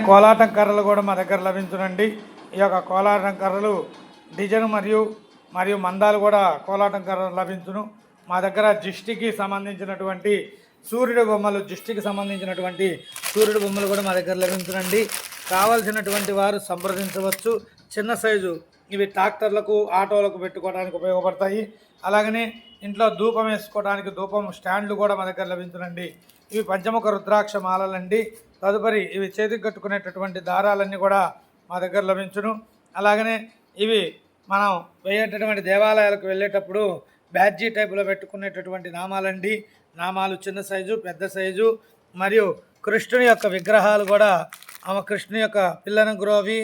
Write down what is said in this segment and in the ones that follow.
కోలాటం కర్రలు కూడా మా దగ్గర లభించునండి. ఈ యొక్క కోలాటం కర్రలు డిజైన్ మరియు మందాలు కూడా కోలాటం కర్రలు లభించును. మా దగ్గర దిష్టికి సంబంధించినటువంటి సూర్యుడు బొమ్మలు కూడా మా దగ్గర లభించునండి. కావలసినటువంటి వారు సంప్రదించవచ్చు. చిన్న సైజు ఇవి ట్రాక్టర్లకు ఆటోలకు పెట్టుకోవడానికి ఉపయోగపడతాయి. అలాగనే ఇంట్లో ధూపం వేసుకోవడానికి ధూపం స్టాండ్లు కూడా మా దగ్గర లభించునండి. ఇవి పంచముఖ రుద్రాక్ష మాలలండి. తదుపరి ఇవి చేతికి కట్టుకునేటటువంటి దారాలన్నీ కూడా మా దగ్గర లభించును. అలాగనే ఇవి మనం వేయేటటువంటి దేవాలయాలకు వెళ్ళేటప్పుడు బ్యాడ్జీ టైపులో పెట్టుకునేటటువంటి నామాలండి. నామాలు చిన్న సైజు, పెద్ద సైజు మరియు కృష్ణుని యొక్క విగ్రహాలు కూడా కృష్ణుని యొక్క పిల్లన గురోవి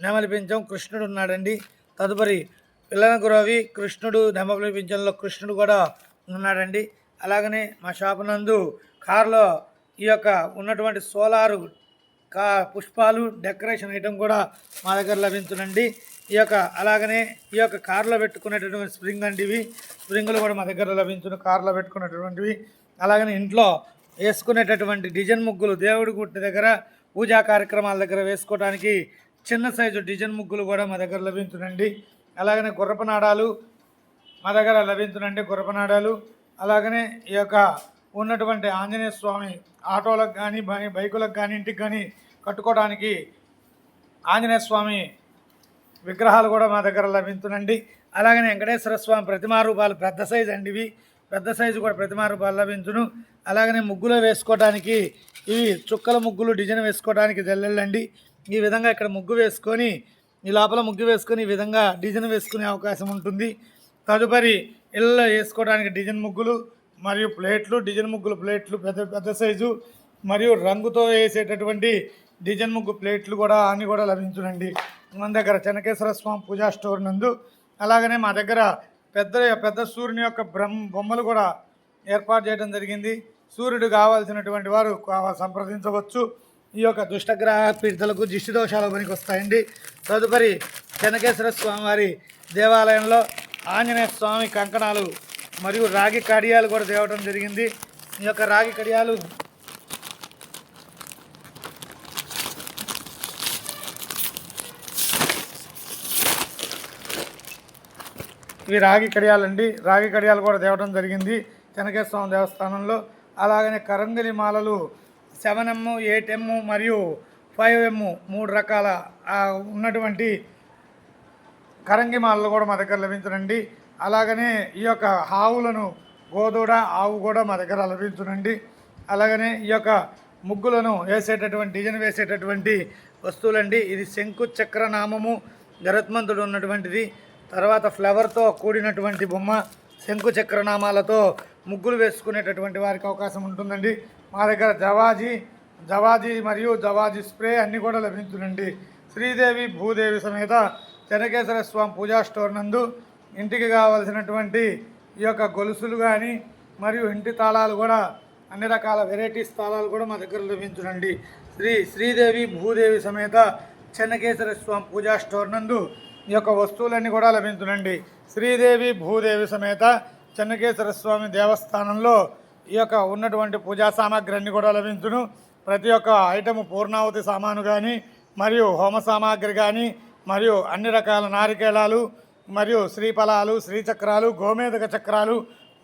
నెమలి పింఛం కృష్ణుడు ఉన్నాడండి. తదుపరి పిల్లన గురోవి కృష్ణుడు నెమలి పింఛంలో కృష్ణుడు కూడా ఉన్నాడండి. అలాగనే మా షాపు నందు కారులో ఈ యొక్క ఉన్నటువంటి సోలారు పుష్పాలు డెకరేషన్ ఐటెం కూడా మా దగ్గర లభించునండి. అలాగనే ఈ యొక్క కారులో పెట్టుకునేటటువంటి స్ప్రింగ్ అండి. ఇవి స్ప్రింగులు కూడా మా దగ్గర లభించును, కారులో పెట్టుకునేటటువంటివి. అలాగనే ఇంట్లో వేసుకునేటటువంటి డిజైన్ ముగ్గులు దేవుడి గుట్ట దగ్గర పూజా కార్యక్రమాల దగ్గర వేసుకోవడానికి చిన్న సైజు డిజైన్ ముగ్గులు కూడా మా దగ్గర లభించునండి. అలాగనే గుర్రపనాడాలు మా దగ్గర లభించునండి. గుర్రపనాడాలు అలాగనే ఈ యొక్క ఉన్నటువంటి ఆంజనేయ స్వామి ఆటోలకు కానీ బైకులకు కానీ ఇంటికి కానీ కట్టుకోవడానికి ఆంజనేయ స్వామి విగ్రహాలు కూడా మా దగ్గర లభించునండి. అలాగనే వెంకటేశ్వర స్వామి ప్రతిమా రూపాలు పెద్ద సైజు అండి. ఇవి పెద్ద సైజు కూడా ప్రతిమా రూపాలు లభించును. అలాగనే ముగ్గులో వేసుకోవడానికి ఇవి చుక్కల ముగ్గులు డిజైన్ వేసుకోవడానికి జల్లెళ్ళండి. ఈ విధంగా ఇక్కడ ముగ్గు వేసుకొని ఈ లోపల ముగ్గు వేసుకొని ఈ విధంగా డిజైన్ వేసుకునే అవకాశం ఉంటుంది. తదుపరి ఇళ్ళలో వేసుకోవడానికి డిజైన్ ముగ్గులు మరియు ప్లేట్లు, డిజైన్ ముగ్గులు ప్లేట్లు పెద్ద సైజు మరియు రంగుతో వేసేటటువంటి డిజైన్ ముగ్గు ప్లేట్లు కూడా అన్నీ కూడా లభించునండి మన దగ్గర చెన్నకేశ్వర స్వామి పూజా స్టోర్ నందు. అలాగనే మా దగ్గర పెద్ద సూర్యుని యొక్క బొమ్మలు కూడా ఏర్పాటు చేయడం జరిగింది. సూర్యుడు కావాల్సినటువంటి వారు సంప్రదించవచ్చు. ఈ యొక్క దుష్టగ్రహ పీడితలకు దిష్టి దోషాలు పనికి వస్తాయండి. తదుపరి చెన్నకేశ్వర స్వామి వారి దేవాలయంలో ఆంజనేయ స్వామి కంకణాలు మరియు రాగి కడియాలు కూడా తేవడం జరిగింది. ఈ యొక్క రాగి కడియాలు ఇవి రాగి కడియాలండి. రాగి కడియాలు కూడా తేవడం జరిగింది చెన్నకేశ్వర స్వామి దేవస్థానంలో. అలాగనే కరంగిలి మాలలు 7M, 8M మరియు 5M 3 రకాల ఉన్నటువంటి కరంగి మాలలు కూడా మా దగ్గర లభించునండి. అలాగనే ఈ యొక్క ఆవులను గోదూడ ఆవు కూడా మా దగ్గర లభించునండి. అలాగనే ఈ యొక్క ముగ్గులను వేసేటటువంటి డిజైన్ వేసేటటువంటి వస్తువులండి. ఇది శంకు చక్ర నామము గరుత్మంతుడు ఉన్నటువంటిది. తర్వాత ఫ్లవర్తో కూడినటువంటి బొమ్మ శంకు చక్రనామాలతో ముగ్గులు వేసుకునేటటువంటి వారికి అవకాశం ఉంటుందండి. మా దగ్గర జవాజీ మరియు జవాజీ స్ప్రే అన్నీ కూడా లభించునండి. శ్రీదేవి భూదేవి సమేత చెన్నకేశ్వర స్వామి పూజా స్టోర్ నందు ఇంటికి కావలసినటువంటి ఈ యొక్క గొలుసులు కానీ మరియు ఇంటి తాళాలు కూడా అన్ని రకాల వెరైటీస్ తాళాలు కూడా మా దగ్గర లభించునండి. శ్రీదేవి భూదేవి సమేత చెన్నకేశ్వర స్వామి పూజా స్టోర్ నందు ఈ యొక్క వస్తువులన్నీ కూడా లభించునండి. శ్రీదేవి భూదేవి సమేత చెన్నకేశ్వర స్వామి దేవస్థానంలో ఈ యొక్క ఉన్నటువంటి పూజా సామాగ్రి అన్నీ కూడా లభించును. ప్రతి ఒక్క ఐటము పూర్ణావతి సామాను కానీ మరియు హోమ సామాగ్రి కానీ మరియు అన్ని రకాల నారికేళాలు మరియు శ్రీఫలాలు, శ్రీచక్రాలు, గోమేదక చక్రాలు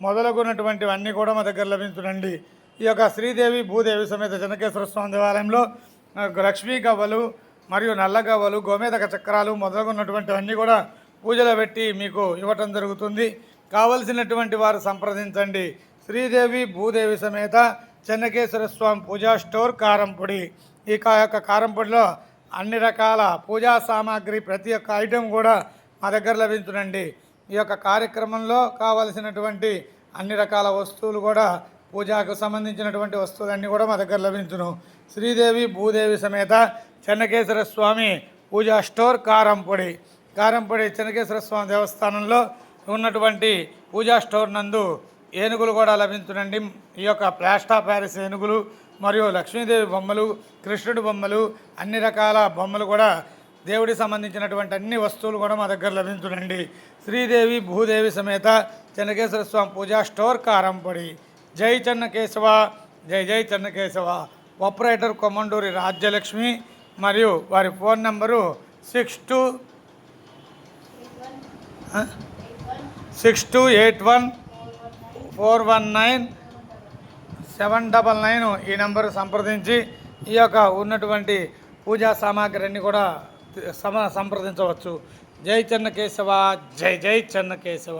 మొదలగున్నటువంటివన్నీ కూడా మా దగ్గర లభించునండి. ఈ యొక్క శ్రీదేవి భూదేవి సమేత చెన్నకేశ్వర స్వామి దేవాలయంలో లక్ష్మీ గవ్వలు మరియు నల్ల గవ్వలు, గోమేదక చక్రాలు మొదలగున్నటువంటివన్నీ కూడా పూజలో పెట్టి మీకు ఇవ్వటం జరుగుతుంది. కావలసినటువంటి వారు సంప్రదించండి. శ్రీదేవి భూదేవి సమేత చెన్నకేశ్వర స్వామి పూజా స్టోర్ కారంపొడి. ఈ యొక్క కారంపొడిలో అన్ని రకాల పూజా సామాగ్రి ప్రతి ఒక్క ఐటెం కూడా మా దగ్గర లభించునండి. ఈ యొక్క కార్యక్రమంలో కావలసినటువంటి అన్ని రకాల వస్తువులు కూడా పూజకు సంబంధించినటువంటి వస్తువులన్నీ కూడా మా దగ్గర లభించును. శ్రీదేవి భూదేవి సమేత చెన్నకేశ్వర స్వామి పూజా స్టోర్ కారంపొడి చెన్నకేశ్వర స్వామి దేవస్థానంలో ఉన్నటువంటి పూజా స్టోర్ నందు ఏనుగులు కూడా లభించునండి. ఈ యొక్క ప్లాస్టర్ ఆఫ్ ప్యారిస్ ఏనుగులు మరియు లక్ష్మీదేవి బొమ్మలు, కృష్ణుడి బొమ్మలు, అన్ని రకాల బొమ్మలు కూడా దేవుడికి సంబంధించినటువంటి అన్ని వస్తువులు కూడా మా దగ్గర లభించునండి. శ్రీదేవి భూదేవి సమేత చెన్నకేశ్వర స్వామి పూజా స్టోర్ కారంపొడి. జై చెన్నకేశవ, జై జై చెన్నకేశవ. ఆపరేటర్ కొమండూరి రాజ్యలక్ష్మి, మరియు వారి ఫోన్ నంబరు 6281419799 ఈ నెంబరు సంప్రదించి ఈ యొక్క ఉన్నటువంటి పూజా సామాగ్రి అన్నీ కూడా సంప్రదించవచ్చు. జై చెన్నకేశవ, జై జై చెన్నకేశవ.